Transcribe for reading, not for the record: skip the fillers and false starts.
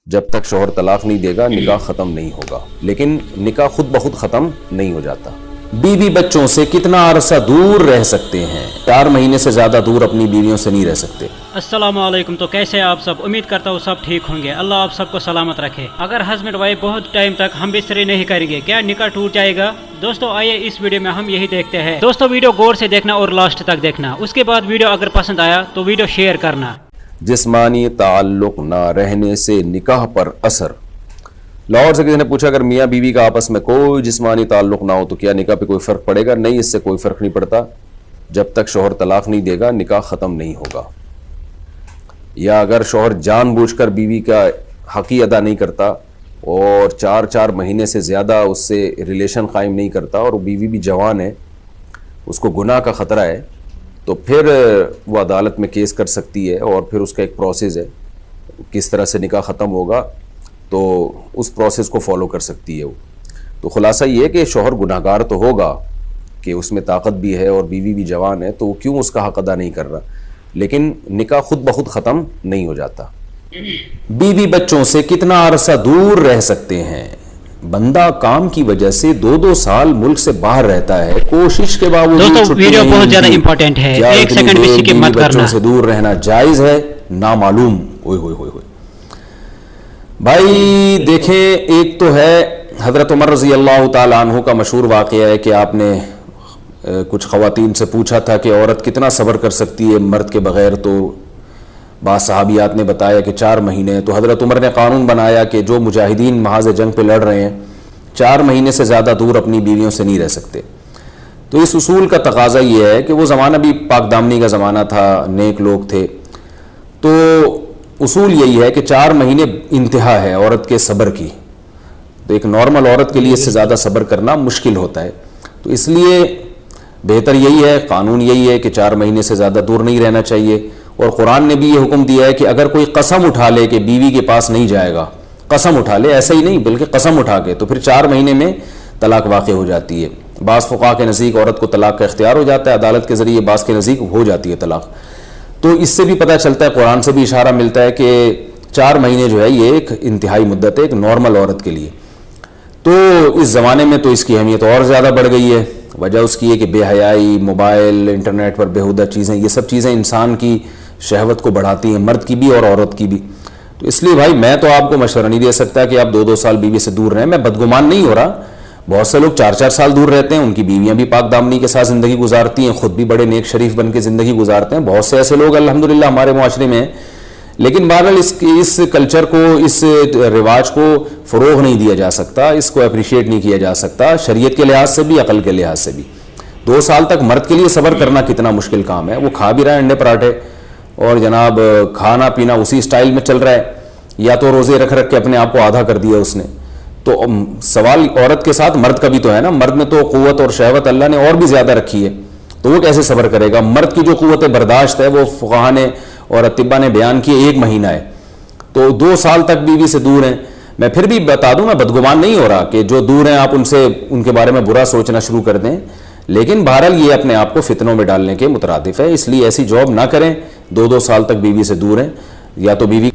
جب تک شوہر طلاق نہیں دے گا نکاح ختم نہیں ہوگا، لیکن نکاح خود بخود ختم نہیں ہو جاتا۔ بیوی بچوں سے کتنا عرصہ دور رہ سکتے ہیں؟ 4 مہینے سے زیادہ دور اپنی بیویوں سے نہیں رہ سکتے۔ السلام علیکم، تو کیسے آپ سب؟ امید کرتا ہوں سب ٹھیک ہوں گے، اللہ آپ سب کو سلامت رکھے۔ اگر ہسبینڈ وائف بہت ٹائم تک ہم بستری نہیں کریں گے کیا نکاح ٹوٹ جائے گا؟ دوستو آئیے اس ویڈیو میں ہم یہی دیکھتے ہیں۔ دوستو ویڈیو غور سے دیکھنا اور لاسٹ تک دیکھنا، اس کے بعد ویڈیو اگر پسند آیا تو ویڈیو شیئر کرنا۔ جسمانی تعلق نہ رہنے سے نکاح پر اثر۔ لاہور سے کسی نے پوچھا اگر میاں بیوی کا آپس میں کوئی جسمانی تعلق نہ ہو تو کیا نکاح پہ کوئی فرق پڑے گا؟ نہیں، اس سے کوئی فرق نہیں پڑتا۔ جب تک شوہر طلاق نہیں دے گا نکاح ختم نہیں ہوگا۔ یا اگر شوہر جان بوجھ کر بیوی کا حق ہی ادا نہیں کرتا اور 4 مہینے سے زیادہ اس سے ریلیشن قائم نہیں کرتا اور بیوی بھی جوان ہے، اس کو گناہ کا خطرہ ہے، تو پھر وہ عدالت میں کیس کر سکتی ہے اور پھر اس کا ایک پروسیس ہے، کس طرح سے نکاح ختم ہوگا تو اس پروسیس کو فالو کر سکتی ہے وہ۔ تو خلاصہ یہ ہے کہ شوہر گناہ گار تو ہوگا کہ اس میں طاقت بھی ہے اور بیوی بھی جوان ہے، تو وہ کیوں اس کا حق ادا نہیں کر رہا، لیکن نکاح خود بخود ختم نہیں ہو جاتا۔ بیوی بچوں سے کتنا عرصہ دور رہ سکتے ہیں؟ بندہ کام کی وجہ سے 2 سال ملک سے باہر رہتا ہے، کوشش کے باوجود دوستو ویڈیو بہت زیادہ امپورٹنٹ ہے، 1 سیکنڈ بھی سکپ مت کرنا۔ بچوں سے دور رہنا جائز ہے؟ نامعلوم۔ اوئے ہوئے ہوئے ہوئے بھائی دیکھیں، ایک تو ہے حضرت عمر رضی اللہ تعالیٰ عنہ کا مشہور واقعہ ہے کہ آپ نے کچھ خواتین سے پوچھا تھا کہ عورت کتنا صبر کر سکتی ہے مرد کے بغیر، تو بعض صحابیات نے بتایا کہ 4 مہینے۔ تو حضرت عمر نے قانون بنایا کہ جو مجاہدین محاذ جنگ پہ لڑ رہے ہیں 4 مہینے سے زیادہ دور اپنی بیویوں سے نہیں رہ سکتے۔ تو اس اصول کا تقاضا یہ ہے کہ وہ زمانہ بھی پاک دامنی کا زمانہ تھا، نیک لوگ تھے، تو اصول یہی ہے کہ 4 مہینے انتہا ہے عورت کے صبر کی۔ تو ایک نارمل عورت کے لیے اس سے زیادہ صبر کرنا مشکل ہوتا ہے، تو اس لیے بہتر یہی ہے، قانون یہی ہے کہ 4 مہینے سے زیادہ دور نہیں رہنا چاہیے۔ اور قرآن نے بھی یہ حکم دیا ہے کہ اگر کوئی قسم اٹھا لے کہ بیوی کے پاس نہیں جائے گا، قسم اٹھا لے، ایسا ہی نہیں بلکہ قسم اٹھا کے، تو پھر 4 مہینے میں طلاق واقع ہو جاتی ہے۔ بعض فقہا کے نزدیک عورت کو طلاق کا اختیار ہو جاتا ہے عدالت کے ذریعے، بعض کے نزدیک ہو جاتی ہے طلاق۔ تو اس سے بھی پتہ چلتا ہے، قرآن سے بھی اشارہ ملتا ہے کہ 4 مہینے جو ہے یہ ایک انتہائی مدت ہے ایک نارمل عورت کے لیے۔ تو اس زمانے میں تو اس کی اہمیت اور زیادہ بڑھ گئی ہے۔ وجہ اس کی ہے کہ بے حیائی، موبائل، انٹرنیٹ پر بیہودہ چیزیں، یہ سب چیزیں انسان کی شہوت کو بڑھاتی ہیں، مرد کی بھی اور عورت کی بھی۔ تو اس لیے بھائی میں تو آپ کو مشورہ نہیں دے سکتا کہ آپ 2 سال بیوی سے دور رہیں۔ میں بدگمان نہیں ہو رہا، بہت سے لوگ 4 سال دور رہتے ہیں، ان کی بیویاں بھی پاک دامنی کے ساتھ زندگی گزارتی ہیں، خود بھی بڑے نیک شریف بن کے زندگی گزارتے ہیں، بہت سے ایسے لوگ الحمدللہ ہمارے معاشرے میں ہیں۔ لیکن بہرحال اس کلچر کو، اس رواج کو فروغ نہیں دیا جا سکتا، اس کو اپریشیٹ نہیں کیا جا سکتا، شریعت کے لحاظ سے بھی، عقل کے لحاظ سے بھی۔ 2 سال تک مرد کے لیے صبر کرنا کتنا مشکل کام ہے، وہ کھا بھی رہا ہے انڈے پراٹھے اور جناب کھانا پینا اسی سٹائل میں چل رہا ہے، یا تو روزے رکھ کے اپنے آپ کو آدھا کر دیا اس نے۔ تو سوال عورت کے ساتھ مرد کا بھی تو ہے نا، مرد میں تو قوت اور شہوت اللہ نے اور بھی زیادہ رکھی ہے، تو وہ کیسے صبر کرے گا؟ مرد کی جو قوت برداشت ہے وہ فقہا نے اور اطباء نے بیان کی 1 مہینہ ہے، تو 2 سال تک بیوی سے دور ہیں۔ میں پھر بھی بتا دوں، میں بدگمان نہیں ہو رہا کہ جو دور ہیں آپ ان کے بارے میں برا سوچنا شروع کر دیں، لیکن بہرحال یہ اپنے آپ کو فتنوں میں ڈالنے کے مترادف ہے، اس لیے ایسی جاب نہ کریں 2 سال تک بیوی سے دور ہیں، یا تو بیوی